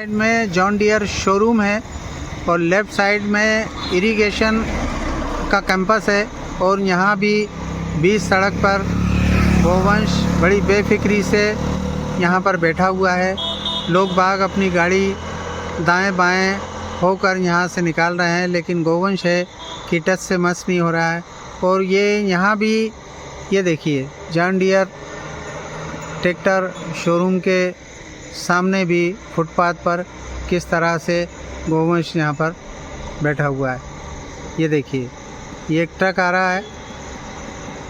Side में John Deere showroom है और लेफ़्ट साइड में इरिगेशन का कैंपस है और यहाँ भी बीच सड़क पर गोवंश बड़ी बेफिक्री से यहाँ पर बैठा हुआ है। लोग बाग अपनी गाड़ी दाएं बाएं होकर यहाँ से निकाल रहे हैं, लेकिन गोवंश है कि टच से मस नहीं हो रहा है। और ये यहाँ भी ये देखिए जॉन डियर ट्रैक्टर शोरूम के सामने भी फुटपाथ पर किस तरह से गोवंश यहाँ पर बैठा हुआ है। ये देखिए ये एक ट्रक आ रहा है,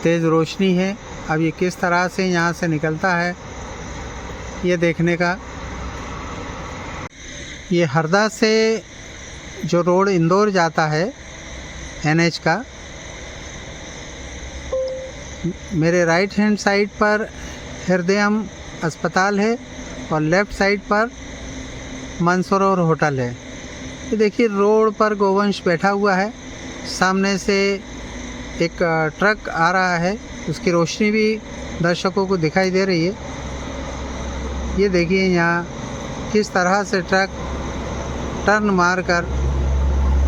तेज़ रोशनी है। अब ये किस तरह से यहाँ से निकलता है ये देखने का। ये हरदा से जो रोड इंदौर जाता है NH का, मेरे राइट हैंड साइड पर हृदयम अस्पताल है और लेफ़्ट साइड पर मंसूर होटल है। ये देखिए रोड पर गोवंश बैठा हुआ है। सामने से एक ट्रक आ रहा है, उसकी रोशनी भी दर्शकों को दिखाई दे रही है। ये देखिए यहाँ किस तरह से ट्रक टर्न मारकर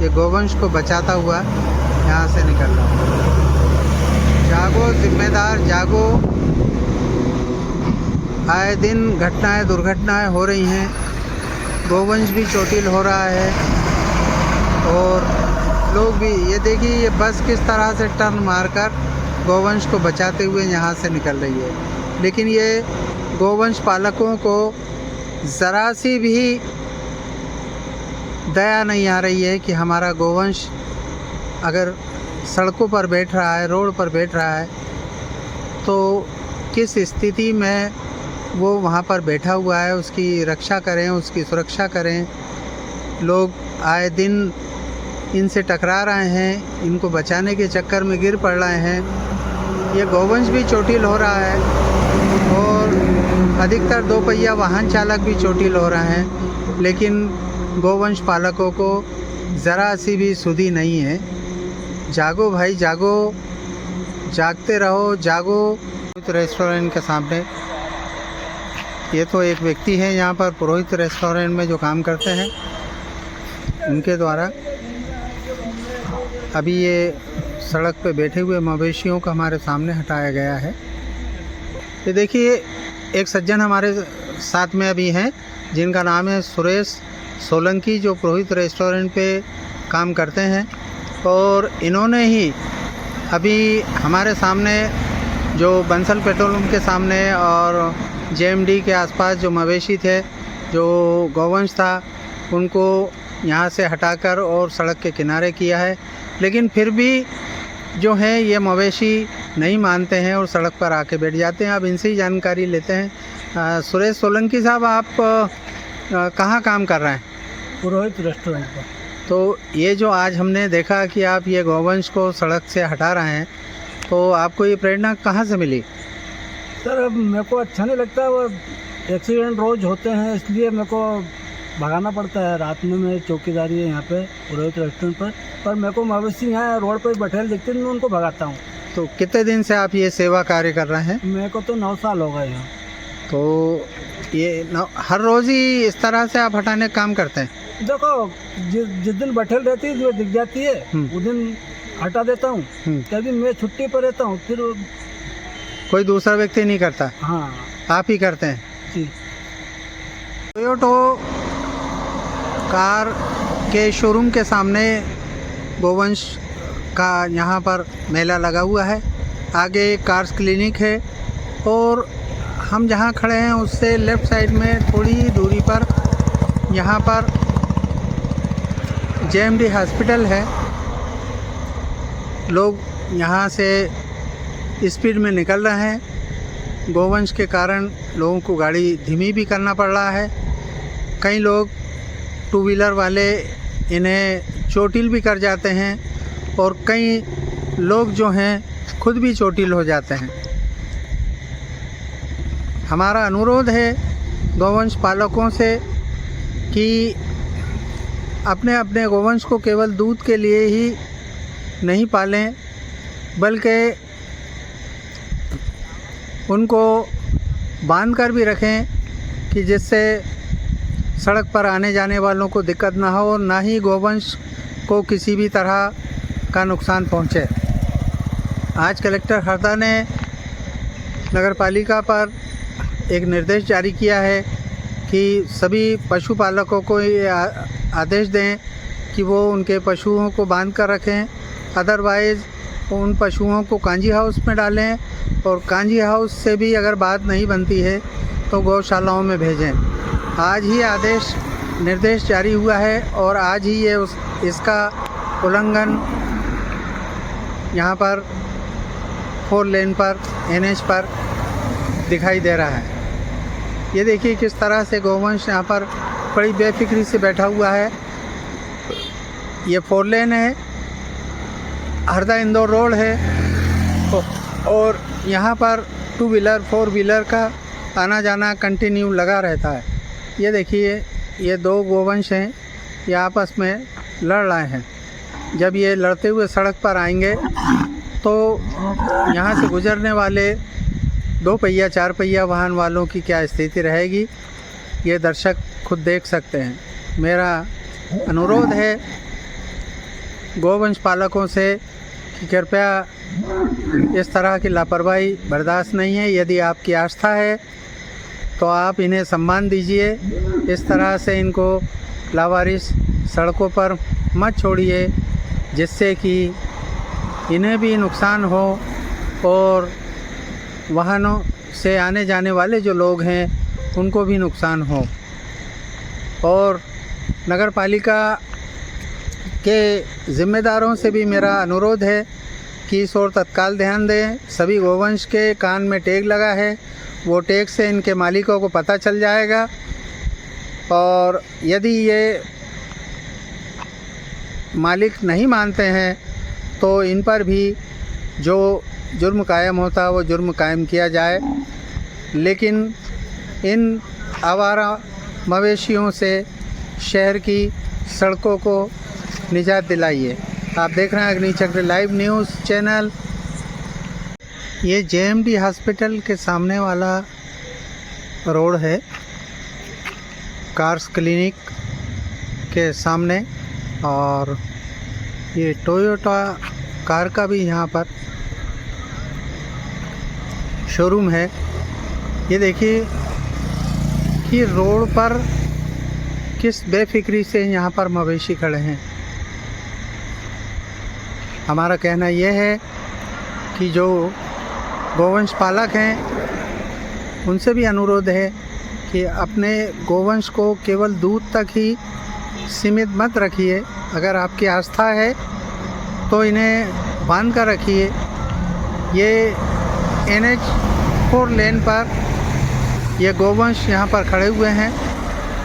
ये गोवंश को बचाता हुआ यहाँ से निकल रहा है। जागो जिम्मेदार जागो, आए दिन घटनाएं दुर्घटनाएं हो रही हैं, गोवंश भी चोटिल हो रहा है और लोग भी। ये देखिए ये बस किस तरह से टर्न मारकर गोवंश को बचाते हुए यहाँ से निकल रही है। लेकिन ये गोवंश पालकों को ज़रा सी भी दया नहीं आ रही है कि हमारा गोवंश अगर सड़कों पर बैठ रहा है, रोड पर बैठ रहा है, तो किस स्थिति में वो वहाँ पर बैठा हुआ है, उसकी रक्षा करें, उसकी सुरक्षा करें। लोग आए दिन इनसे टकरा रहे हैं, इनको बचाने के चक्कर में गिर पड़ रहे हैं। ये गोवंश भी चोटिल हो रहा है और अधिकतर दो पहिया वाहन चालक भी चोटिल हो रहे हैं, लेकिन गोवंश पालकों को ज़रा सी भी सुधि नहीं है। जागो भाई जागो, जागते रहो जागो। पुरोहित रेस्टोरेंट के सामने ये तो एक व्यक्ति है यहाँ पर पुरोहित रेस्टोरेंट में जो काम करते हैं, उनके द्वारा अभी ये सड़क पे बैठे हुए मवेशियों को हमारे सामने हटाया गया है। ये देखिए एक सज्जन हमारे साथ में अभी हैं जिनका नाम है सुरेश सोलंकी, जो पुरोहित रेस्टोरेंट पे काम करते हैं और इन्होंने ही अभी हमारे सामने जो बंसल पेट्रोल पंप के सामने और JMD के आसपास जो मवेशी थे, जो गोवंश था, उनको यहाँ से हटाकर और सड़क के किनारे किया है। लेकिन फिर भी जो है ये मवेशी नहीं मानते हैं और सड़क पर आके बैठ जाते हैं। अब इनसे ही जानकारी लेते हैं। सुरेश सोलंकी साहब, आप कहाँ काम कर रहे हैं? पुरोहित रेस्टोरेंट पर। तो ये जो आज हमने देखा कि आप ये गोवंश को सड़क से हटा रहे हैं, तो आपको ये प्रेरणा कहाँ से मिली? सर अब मेरे को अच्छा नहीं लगता, वो एक्सीडेंट रोज़ होते हैं, इसलिए मेरे को भगाना पड़ता है। रात में मेरी चौकीदारी है यहाँ पे पुरोहित रेस्टोरेंट पर मेरे को मवेशी यहाँ रोड पर बैठे दिखते हैं, मैं उनको भगाता हूँ। तो कितने दिन से आप ये सेवा कार्य कर रहे हैं? मेरे को तो 9 साल हो गए हैं। तो ये हर रोज़ ही इस तरह से आप हटाने का काम करते हैं? देखो जिस दिन बैठल रहती है, जो दिख जाती है उस दिन हटा देता हूँ। कभी मैं छुट्टी पर रहता हूँ, फिर कोई दूसरा व्यक्ति नहीं करता? हाँ, आप ही करते हैं जी। टोयोटो कार के शोरूम के सामने गोवंश का यहाँ पर मेला लगा हुआ है। आगे कार्स क्लिनिक है और हम जहाँ खड़े हैं उससे लेफ़्ट साइड में थोड़ी ही दूरी पर यहाँ पर JMD हॉस्पिटल है। लोग यहाँ से स्पीड में निकल रहे हैं। गोवंश के कारण लोगों को गाड़ी धीमी भी करना पड़ रहा है। कई लोग टू व्हीलर वाले इन्हें चोटिल भी कर जाते हैं और कई लोग जो हैं खुद भी चोटिल हो जाते हैं। हमारा अनुरोध है गोवंश पालकों से कि अपने अपने गोवंश को केवल दूध के लिए ही नहीं पालें, बल्कि उनको बांध कर भी रखें कि जिससे सड़क पर आने जाने वालों को दिक्कत ना हो और ना ही गोवंश को किसी भी तरह का नुकसान पहुंचे। आज कलेक्टर हरदा ने नगर पालिका पर एक निर्देश जारी किया है कि सभी पशुपालकों को ये आदेश दें कि वो उनके पशुओं को बांध कर रखें, अदरवाइज़ उन पशुओं को कांजी हाउस में डालें और कांजी हाउस से भी अगर बात नहीं बनती है तो गौशालाओं में भेजें। आज ही निर्देश जारी हुआ है और आज ही ये इसका उल्लंघन यहाँ पर 4 लेन पर NH पर दिखाई दे रहा है। ये देखिए किस तरह से गोवंश यहाँ पर बड़ी बेफिक्री से बैठा हुआ है। ये 4 लेन है, हरदा इंदौर रोड है और यहाँ पर 2 व्हीलर 4 व्हीलर का आना जाना कंटिन्यू लगा रहता है। ये देखिए ये 2 गोवंश हैं, ये आपस में लड़ रहे हैं। जब ये लड़ते हुए सड़क पर आएंगे तो यहाँ से गुजरने वाले 2 पहिया 4 पहिया वाहन वालों की क्या स्थिति रहेगी, ये दर्शक खुद देख सकते हैं। मेरा अनुरोध है गोवंश पालकों से कि कृपया इस तरह की लापरवाही बर्दाश्त नहीं है। यदि आपकी आस्था है तो आप इन्हें सम्मान दीजिए, इस तरह से इनको लावारिस सड़कों पर मत छोड़िए जिससे कि इन्हें भी नुकसान हो और वाहनों से आने जाने वाले जो लोग हैं उनको भी नुकसान हो। और नगर पालिका के ज़िम्मेदारों से भी मेरा अनुरोध है कि इस ओर तत्काल ध्यान दें। सभी गोवंश के कान में टैग लगा है, वो टैग से इनके मालिकों को पता चल जाएगा और यदि ये मालिक नहीं मानते हैं तो इन पर भी जो जुर्म कायम होता है वो जुर्म कायम किया जाए। लेकिन इन आवारा मवेशियों से शहर की सड़कों को निजात दिलाइए। आप देख रहे हैं अग्निचक्र लाइव न्यूज़ चैनल। ये JMD हॉस्पिटल के सामने वाला रोड है, कार्स क्लिनिक के सामने, और ये टोयोटा कार का भी यहाँ पर शोरूम है। ये देखिए कि रोड पर किस बेफिक्री से यहाँ पर मवेशी खड़े हैं। हमारा कहना यह है कि जो गोवंश पालक हैं उनसे भी अनुरोध है कि अपने गोवंश को केवल दूध तक ही सीमित मत रखिए। अगर आपकी आस्था है तो इन्हें बांध कर रखिए। ये NH 4 लेन पर ये गोवंश यहाँ पर खड़े हुए हैं।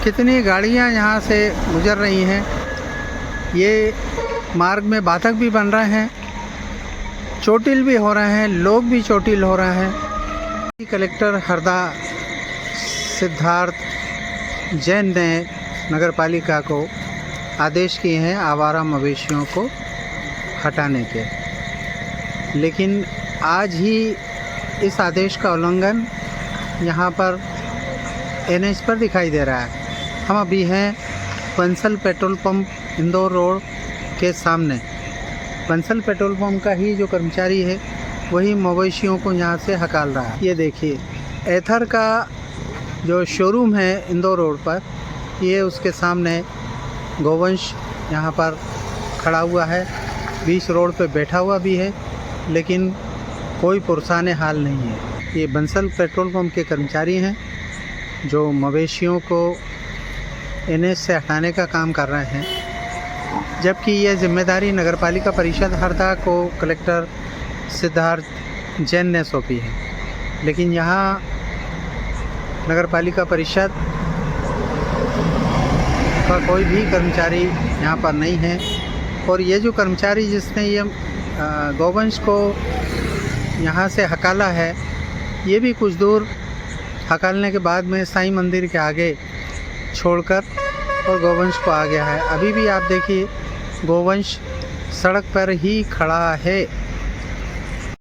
कितनी गाड़ियाँ यहाँ से गुजर रही हैं, ये मार्ग में बाधक भी बन रहे हैं, चोटिल भी हो रहे हैं, लोग भी चोटिल हो रहे हैं। कलेक्टर हरदा सिद्धार्थ जैन ने नगर पालिका को आदेश किए हैं आवारा मवेशियों को हटाने के, लेकिन आज ही इस आदेश का उल्लंघन यहाँ पर NH पर दिखाई दे रहा है। हम अभी हैं Bansal petrol pump Indore road के सामने। बंसल पेट्रोल पंप का ही जो कर्मचारी है वही मवेशियों को यहाँ से हकाल रहा है। ये देखिए एथर का जो शोरूम है इंदौर रोड पर, ये उसके सामने गोवंश यहाँ पर खड़ा हुआ है, बीच रोड पे बैठा हुआ भी है, लेकिन कोई पुरसाने हाल नहीं है। ये बंसल पेट्रोल पंप के कर्मचारी हैं जो मवेशियों को NH से हटाने का काम कर रहे हैं, जबकि यह जिम्मेदारी नगरपालिका परिषद हरदा को कलेक्टर सिद्धार्थ जैन ने सौंपी है। लेकिन यहाँ नगरपालिका परिषद का कोई भी कर्मचारी यहाँ पर नहीं है, और ये जो कर्मचारी जिसने ये गोवंश को यहाँ से हकाला है, ये भी कुछ दूर हकालने के बाद में साईं मंदिर के आगे छोड़कर और गोवंश को आ गया है। अभी भी आप देखिए गोवंश सड़क पर ही खड़ा है।